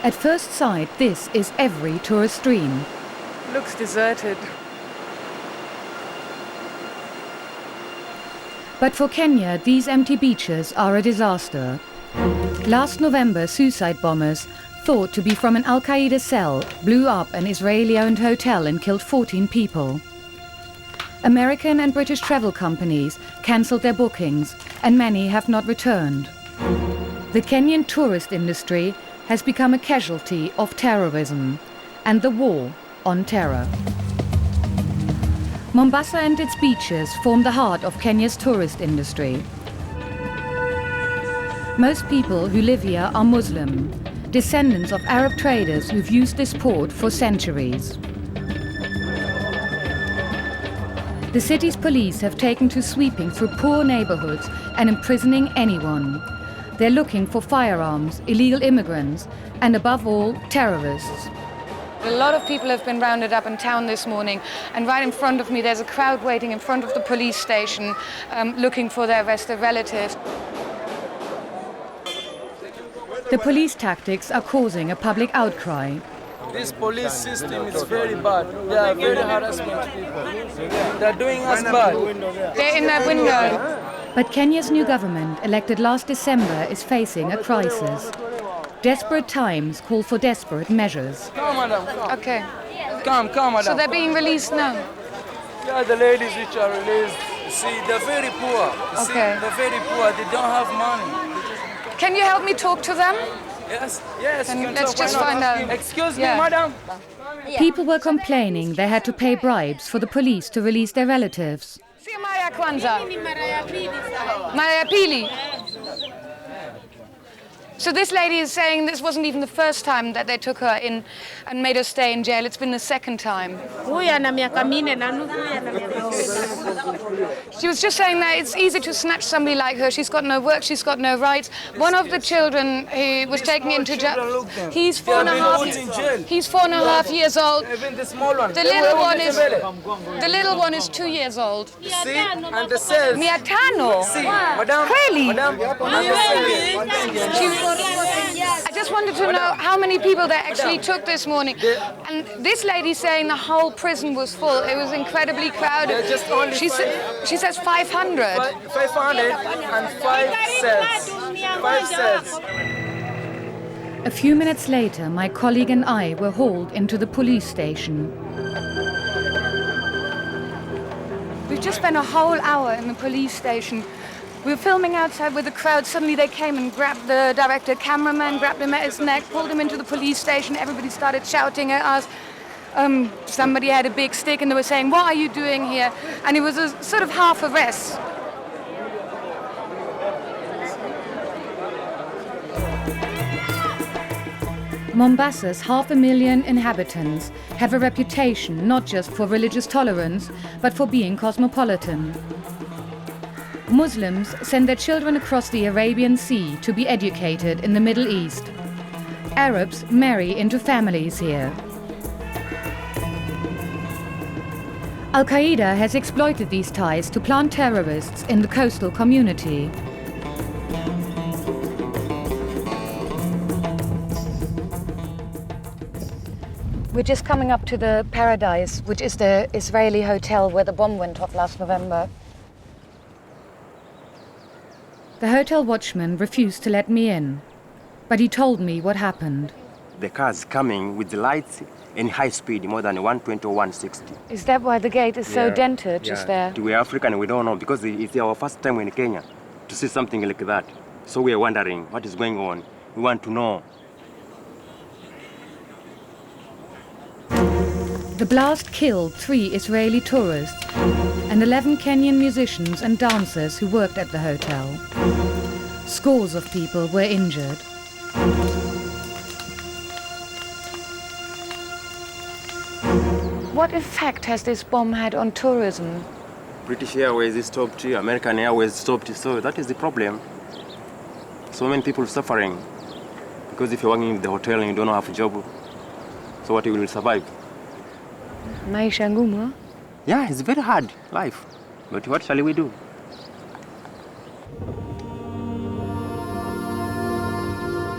At first sight, this is every tourist dream. Looks deserted. But for Kenya, these empty beaches are a disaster. Last November, suicide bombers, thought to be from an Al-Qaeda cell, blew up an Israeli-owned hotel and killed 14 people. American and British travel companies cancelled their bookings, and many have not returned. The Kenyan tourist industry has become a casualty of terrorism and the war on terror. Mombasa and its beaches form the heart of Kenya's tourist industry. Most people who live here are Muslim, descendants of Arab traders who've used this port for centuries. The city's police have taken to sweeping through poor neighborhoods and imprisoning anyone. They're looking for firearms, illegal immigrants, and above all, terrorists. A lot of people have been rounded up in town this morning, and right in front of me there's a crowd waiting in front of the police station looking for their arrested relatives. The police tactics are causing a public outcry. This police system is very bad. They are very harassment people. They're doing us bad. They're in that window. But Kenya's new government, elected last December, is facing a crisis. Desperate times call for desperate measures. Come, madam, come. Okay. Come, madam. So they're being released now? Yeah, the ladies which are released. You see, they're very poor. You see, they're very poor. They don't have money. Can you help me talk to them? Yes. And let's just find out. Excuse me, madam. People were complaining they had to pay bribes for the police to release their relatives. Si mara ya kwanza. Mara ya pili. So this lady is saying this wasn't even the first time that they took her in and made her stay in jail. It's been the second time. She was just saying that it's easy to snatch somebody like her. She's got no work, she's got no rights. One of the children who was taken into jail, he's 4.5 years old. Even the small one. The little one is 2 years old. See, and the cells. Miatano. See, madam. Really? Madam. I just wanted to know how many people they actually took this morning. And this lady's saying the whole prison was full. It was incredibly crowded. She says 500. 500 and 5 cells. 5 cells. A few minutes later, my colleague and I were hauled into the police station. We've just spent a whole hour in the police station. We were filming outside with the crowd. Suddenly they came and grabbed the director, cameraman, grabbed him at his neck, pulled him into the police station. Everybody started shouting at us. Somebody had a big stick and they were saying, "What are you doing here?" And it was a sort of half arrest. Mombasa's 500,000 inhabitants have a reputation not just for religious tolerance, but for being cosmopolitan. Muslims send their children across the Arabian Sea to be educated in the Middle East. Arabs marry into families here. Al-Qaeda has exploited these ties to plant terrorists in the coastal community. We're just coming up to the Paradise, which is the Israeli hotel where the bomb went off last November. The hotel watchman refused to let me in, but he told me what happened. The cars coming with the lights in high speed, more than 120 or 160. Is that why the gate is so dented just there? We're African, we don't know, because it's our first time in Kenya to see something like that. So we're wondering what is going on. We want to know. The blast killed 3 Israeli tourists and 11 Kenyan musicians and dancers who worked at the hotel. Scores of people were injured. What effect has this bomb had on tourism? British Airways stopped, American Airways stopped, so that is the problem. So many people suffering. Because if you're working in the hotel and you don't have a job, so what you will survive? Maisha ngumu? Yeah, it's very hard life. But what shall we do?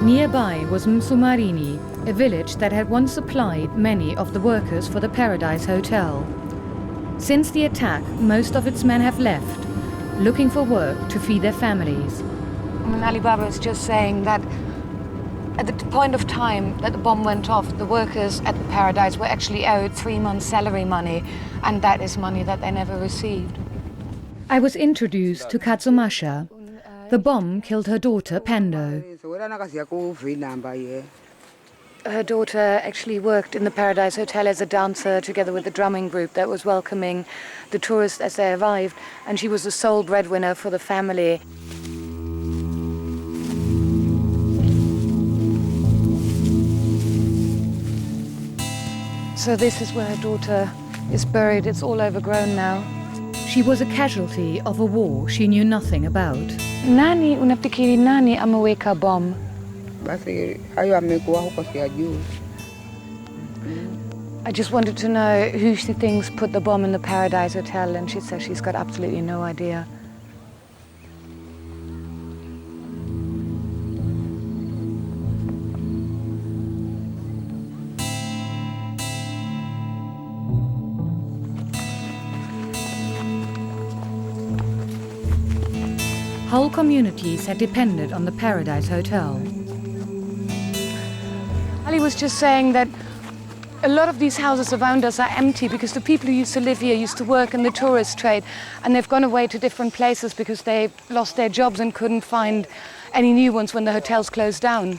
Nearby was Msumarini, a village that had once supplied many of the workers for the Paradise Hotel. Since the attack, most of its men have left, looking for work to feed their families. Ali Baba is just saying that at the point of time that the bomb went off, the workers at the Paradise were actually owed 3 months' salary money, and that is money that they never received. I was introduced to Katsumasha. The bomb killed her daughter, Pendo. Her daughter actually worked in the Paradise Hotel as a dancer together with the drumming group that was welcoming the tourists as they arrived, and she was the sole breadwinner for the family. So this is where her daughter is buried. It's all overgrown now. She was a casualty of a war she knew nothing about. Nani unafikiri nani ameweka bomb? Basi hayo amekuwa huko sijui. I just wanted to know who she thinks put the bomb in the Paradise Hotel, and she says she's got absolutely no idea. Whole communities had depended on the Paradise Hotel. Ali was just saying that a lot of these houses around us are empty because the people who used to live here used to work in the tourist trade, and they've gone away to different places because they lost their jobs and couldn't find any new ones when the hotels closed down.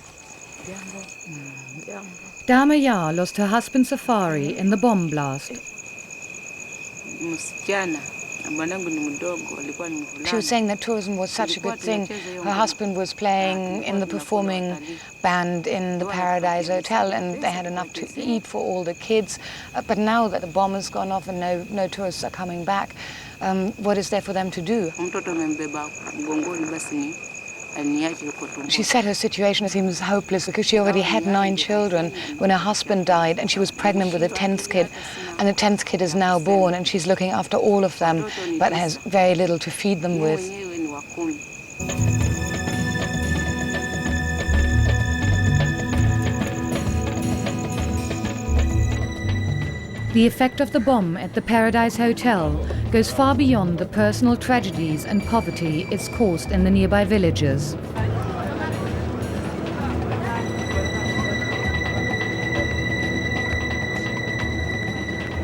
Dama Ya lost her husband Safari in the bomb blast. She was saying that tourism was such a good thing. Her husband was playing in the performing band in the Paradise Hotel, and they had enough to eat for all the kids. But now that the bomb has gone off and no tourists are coming back, what is there for them to do? She said her situation seems hopeless because she already had 9 children when her husband died, and she was pregnant with a 10th kid, and the 10th kid is now born, and she's looking after all of them but has very little to feed them with. The effect of the bomb at the Paradise Hotel goes far beyond the personal tragedies and poverty it's caused in the nearby villages.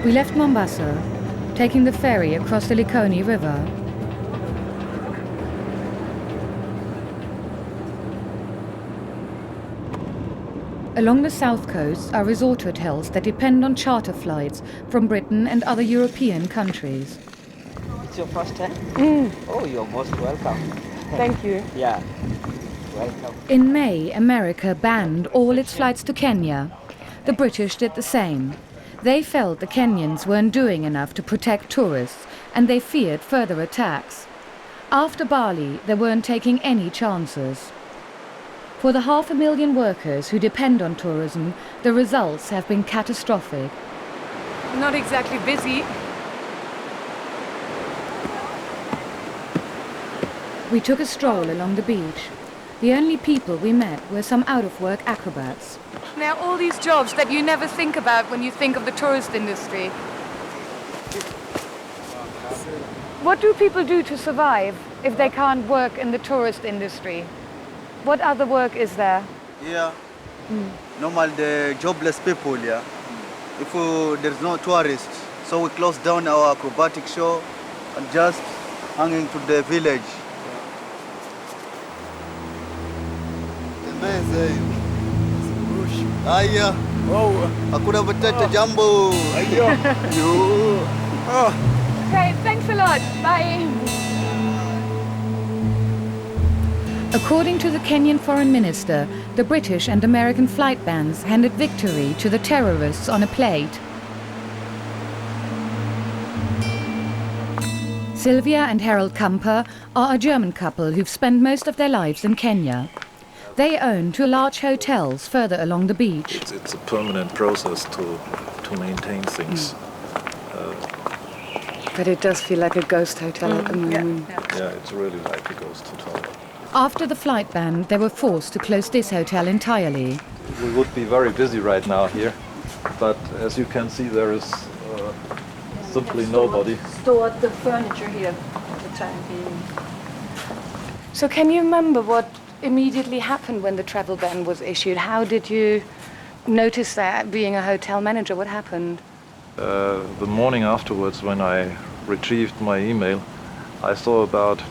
We left Mombasa, taking the ferry across the Likoni River. Along the south coast are resort hotels that depend on charter flights from Britain and other European countries. It's your first time? Oh, you're most welcome. Thank you. Yeah, welcome. In May, America banned all its flights to Kenya. The British did the same. They felt the Kenyans weren't doing enough to protect tourists, and they feared further attacks. After Bali, they weren't taking any chances. For the 500,000 workers who depend on tourism, the results have been catastrophic. Not exactly busy. We took a stroll along the beach. The only people we met were some out-of-work acrobats. Now, all these jobs that you never think about when you think of the tourist industry. What do people do to survive if they can't work in the tourist industry? What other work is there? Yeah, normal the jobless people, yeah. If there's no tourists, so we close down our acrobatic show and just hanging to the village. Aya, hakuna matata jambo. Okay, thanks a lot. Bye. According to the Kenyan Foreign Minister, the British and American flight bans handed victory to the terrorists on a plate. Sylvia and Harold Kamper are a German couple who've spent most of their lives in Kenya. They own 2 large hotels further along the beach. It's a permanent process to maintain things. But it does feel like a ghost hotel at the moment. Yeah, it's really like a ghost hotel. After the flight ban, they were forced to close this hotel entirely. we would be very busy right now here. But as you can see, there is simply nobody. Stored the furniture here for the time being. So can you remember what immediately happened when the travel ban was issued? How did you notice that, being a hotel manager? What happened? The morning afterwards, when I retrieved my email, I saw about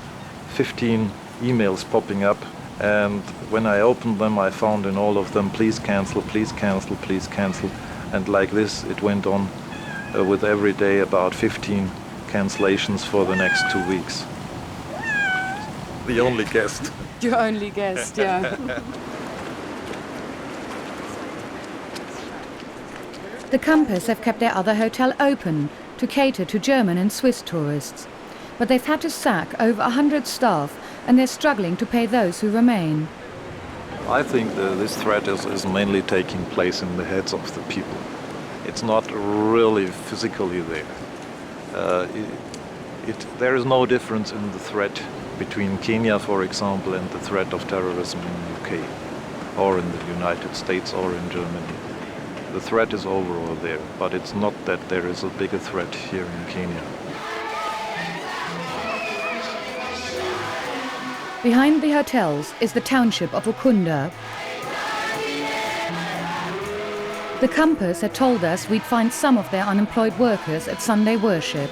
15 emails popping up, and when I opened them, I found in all of them, please cancel, please cancel, please cancel. And like this, it went on with every day about 15 cancellations for the next 2 weeks. The only guest. Your only guest, yeah. The Campers have kept their other hotel open to cater to German and Swiss tourists. But they've had to sack over 100 staff, and they're struggling to pay those who remain. I think this threat is mainly taking place in the heads of the people. It's not really physically there. There is no difference in the threat between Kenya, for example, and the threat of terrorism in the UK, or in the United States, or in Germany. The threat is overall there, but it's not that there is a bigger threat here in Kenya. Behind the hotels is the township of Ukunda. The Campers had told us we'd find some of their unemployed workers at Sunday worship.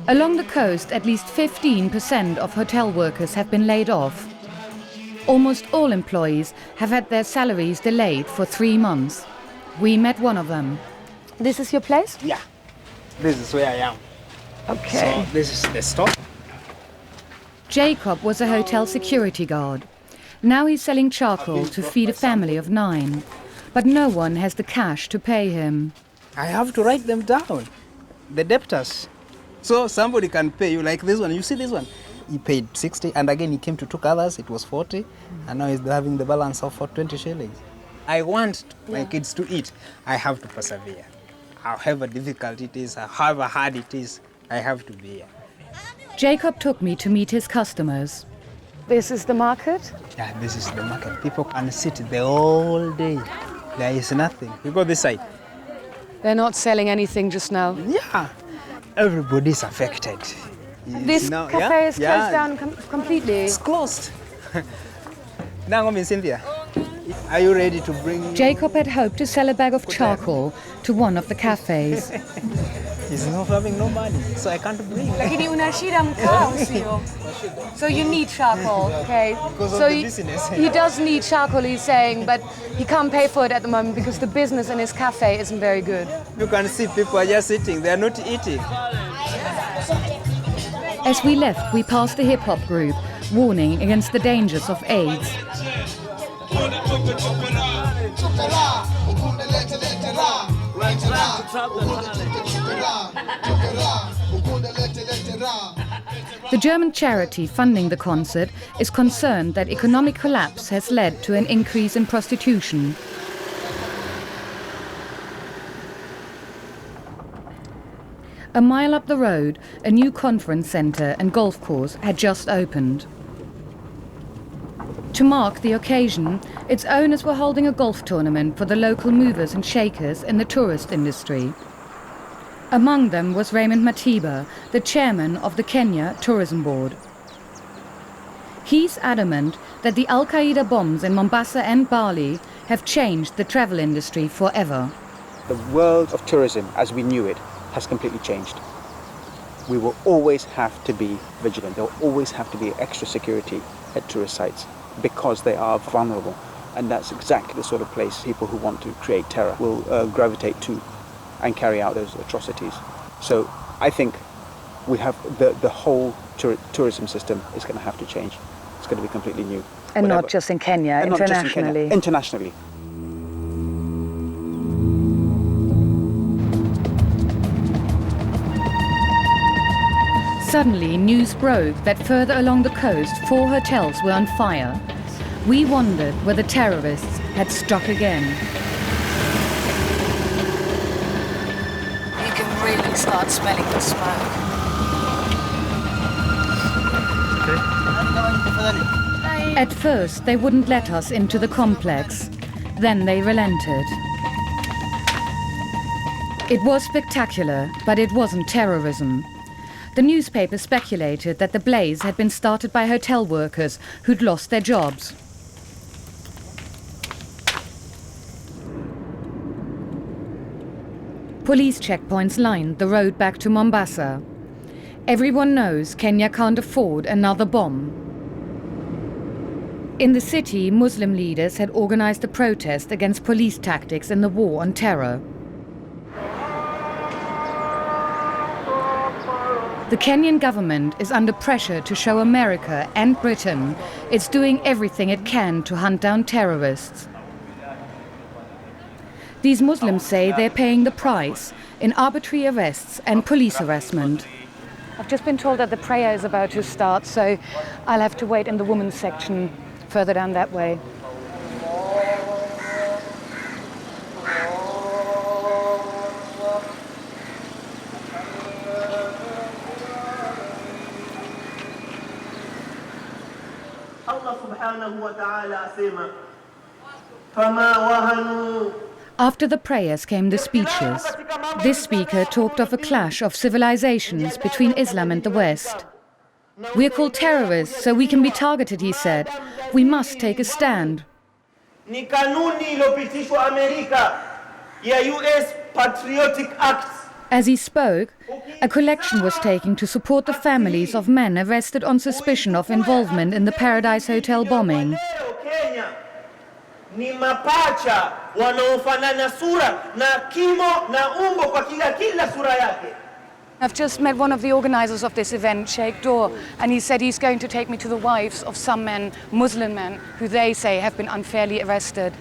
Along the coast, at least 15% of hotel workers have been laid off. Almost all employees have had their salaries delayed for 3 months. We met one of them. This is your place? Yeah, this is where I am. Okay. So this is the stop. Jacob was a hotel security guard. Now he's selling charcoal to feed a family of 9. But no one has the cash to pay him. I have to write them down, the debtors. So somebody can pay you, like this one. You see this one? He paid 60, and again he came to 2 others, it was 40, and now he's having the balance of 20 shillings. I want my kids to eat. I have to persevere. However difficult it is, however hard it is, I have to be here. Jacob took me to meet his customers. This is the market? Yeah, this is the market. People can sit the whole day. There is nothing. You go this side. They're not selling anything just now. Yeah, everybody's affected. This cafe is closed down completely. It's closed. Now, Cynthia, are you ready to bring... Jacob had hoped to sell a bag of charcoal to one of the cafes. He's not having no money, so I can't bring. So you need charcoal, okay? Because so of the business. He does need charcoal, he's saying, but he can't pay for it at the moment because the business in his cafe isn't very good. You can see people are just sitting, they are not eating. As we left, we passed a hip-hop group, warning against the dangers of AIDS. The German charity funding the concert is concerned that economic collapse has led to an increase in prostitution. A mile up the road, a new conference centre and golf course had just opened. To mark the occasion, its owners were holding a golf tournament for the local movers and shakers in the tourist industry. Among them was Raymond Matiba, the chairman of the Kenya Tourism Board. He's adamant that the Al-Qaeda bombs in Mombasa and Bali have changed the travel industry forever. The world of tourism as we knew it has completely changed. We will always have to be vigilant. There will always have to be extra security at tourist sites because they are vulnerable. And that's exactly the sort of place people who want to create terror will gravitate to and carry out those atrocities. So I think we have the whole tourism system is going to have to change. It's going to be completely new. And not just in Kenya, and internationally. Not just in Kenya, internationally. Suddenly, news broke that further along the coast, 4 hotels were on fire. We wondered whether terrorists had struck again. You can really start smelling the smoke. Okay. At first, they wouldn't let us into the complex. Then they relented. It was spectacular, but it wasn't terrorism. The newspaper speculated that the blaze had been started by hotel workers who'd lost their jobs. Police checkpoints lined the road back to Mombasa. Everyone knows Kenya can't afford another bomb. In the city, Muslim leaders had organized a protest against police tactics in the war on terror. The Kenyan government is under pressure to show America and Britain it's doing everything it can to hunt down terrorists. These Muslims say they're paying the price in arbitrary arrests and police harassment. I've just been told that the prayer is about to start, so I'll have to wait in the women's section further down that way. After the prayers came the speeches. This speaker talked of a clash of civilizations between Islam and the West. We're called terrorists, so we can be targeted, he said. We must take a stand. Ni kanuni iliyopitishwa Amerika ya US Patriotic Act. As he spoke, a collection was taken to support the families of men arrested on suspicion of involvement in the Paradise Hotel bombing. Ni mapacha wanaofanana sura na kimo na umbo kwa kila sura yake. I've just met one of the organizers of this event, Sheikh Dor, and he said he's going to take me to the wives of some men, Muslim men, who they say have been unfairly arrested.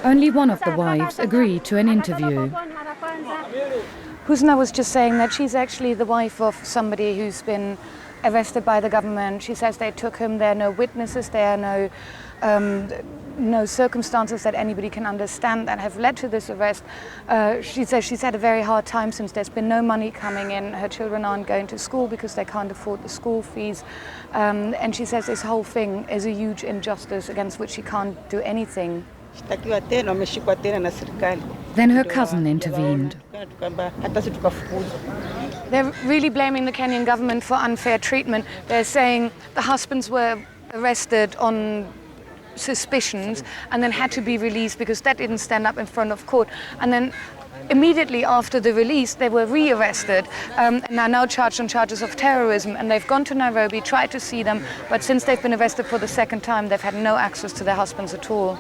Only one of the wives agreed to an interview. Husna was just saying that she's actually the wife of somebody who's been arrested by the government. She says they took him, there are no witnesses, there are no circumstances that anybody can understand that have led to this arrest. She says she's had a very hard time since there's been no money coming in. Her children aren't going to school because they can't afford the school fees. And she says this whole thing is a huge injustice against which she can't do anything. Then her cousin intervened. They're really blaming the Kenyan government for unfair treatment. They're saying the husbands were arrested on suspicions and then had to be released because that didn't stand up in front of court. And then immediately after the release, they were re-arrested and are now charged on charges of terrorism. And they've gone to Nairobi, tried to see them, but since they've been arrested for the second time, they've had no access to their husbands at all.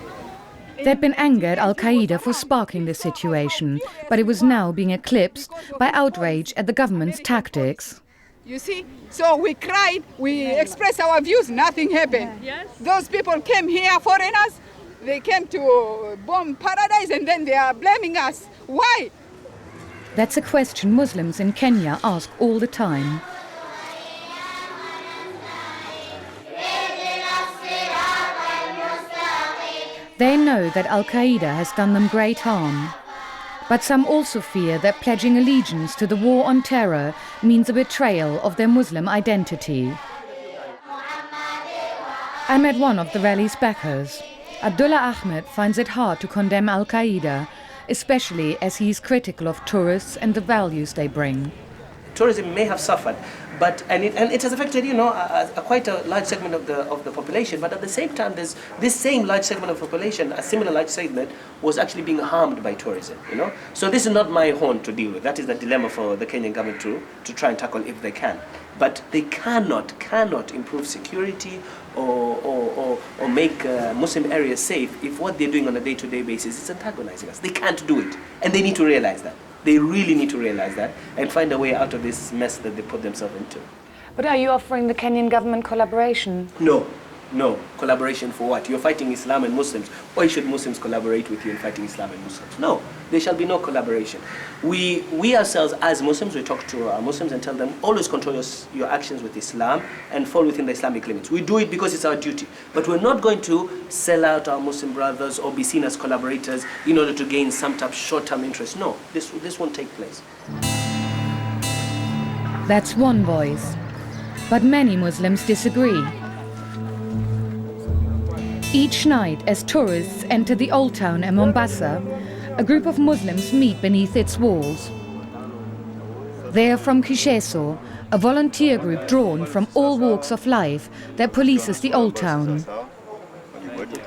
They'd been angered at Al-Qaeda for sparking the situation, but it was now being eclipsed by outrage at the government's tactics. You see, so we cried, we expressed our views, nothing happened. Yes. Those people came here, foreigners, they came to bomb Paradise and then they are blaming us. Why? That's a question Muslims in Kenya ask all the time. They know that Al-Qaeda has done them great harm. But some also fear that pledging allegiance to the war on terror means a betrayal of their Muslim identity. I met one of the rally's backers. Abdullah Ahmed finds it hard to condemn Al-Qaeda, especially as he is critical of tourists and the values they bring. Tourism may have suffered, but it has affected, quite a large segment of the population. But at the same time, there's this same large segment of population, a similar large segment, was actually being harmed by tourism. So this is not my horn to deal with. That is the dilemma for the Kenyan government to try and tackle if they can. But they cannot improve security or make Muslim areas safe if what they're doing on a day-to-day basis is antagonizing us. They can't do it, and they need to realize that. They really need to realize that and find a way out of this mess that they put themselves into. But are you offering the Kenyan government collaboration? No. Collaboration for what? You're fighting Islam and Muslims. Why should Muslims collaborate with you in fighting Islam and Muslims? No, there shall be no collaboration. We ourselves, as Muslims, we talk to our Muslims and tell them, always control your actions with Islam and fall within the Islamic limits. We do it because it's our duty. But we're not going to sell out our Muslim brothers or be seen as collaborators in order to gain some type of short-term interest. No, this won't take place. That's one voice. But many Muslims disagree. Each night, as tourists enter the Old Town in Mombasa, a group of Muslims meet beneath its walls. They are from Kisheso, a volunteer group drawn from all walks of life that polices the Old Town.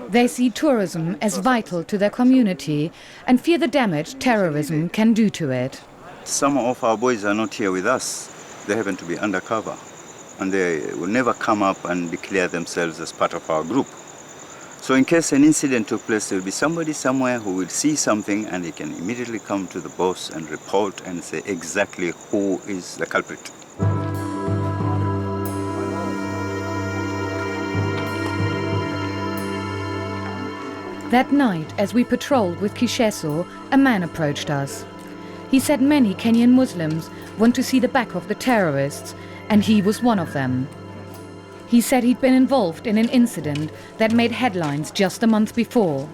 They see tourism as vital to their community and fear the damage terrorism can do to it. Some of our boys are not here with us. They happen to be undercover, and they will never come up and declare themselves as part of our group. So in case an incident took place, there will be somebody somewhere who will see something, and they can immediately come to the boss and report and say exactly who is the culprit. That night, as we patrolled with Kisheso, a man approached us. He said many Kenyan Muslims want to see the back of the terrorists, and he was one of them. He said he'd been involved in an incident that made headlines just a month before.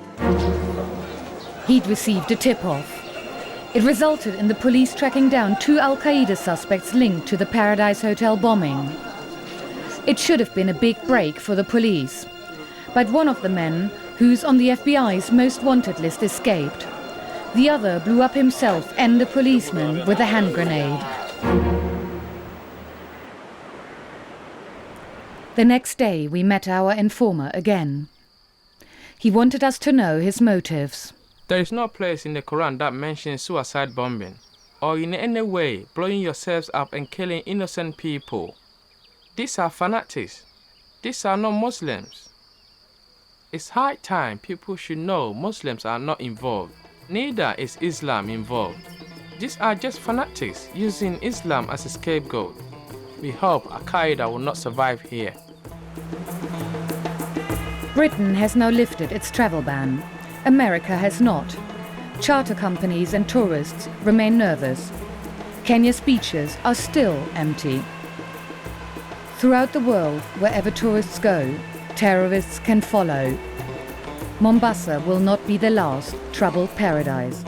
He'd received a tip-off. It resulted in the police tracking down 2 Al-Qaeda suspects linked to the Paradise Hotel bombing. It should have been a big break for the police. But one of the men, who's on the FBI's most wanted list, escaped. The other blew up himself and a policeman with a hand grenade. The next day, we met our informer again. He wanted us to know his motives. There is no place in the Quran that mentions suicide bombing, or in any way blowing yourselves up and killing innocent people. These are fanatics. These are not Muslims. It's high time people should know Muslims are not involved. Neither is Islam involved. These are just fanatics using Islam as a scapegoat. We hope Al-Qaeda will not survive here. Britain has now lifted its travel ban. America has not. Charter companies and tourists remain nervous. Kenya's beaches are still empty. Throughout the world, wherever tourists go, terrorists can follow. Mombasa will not be the last troubled paradise.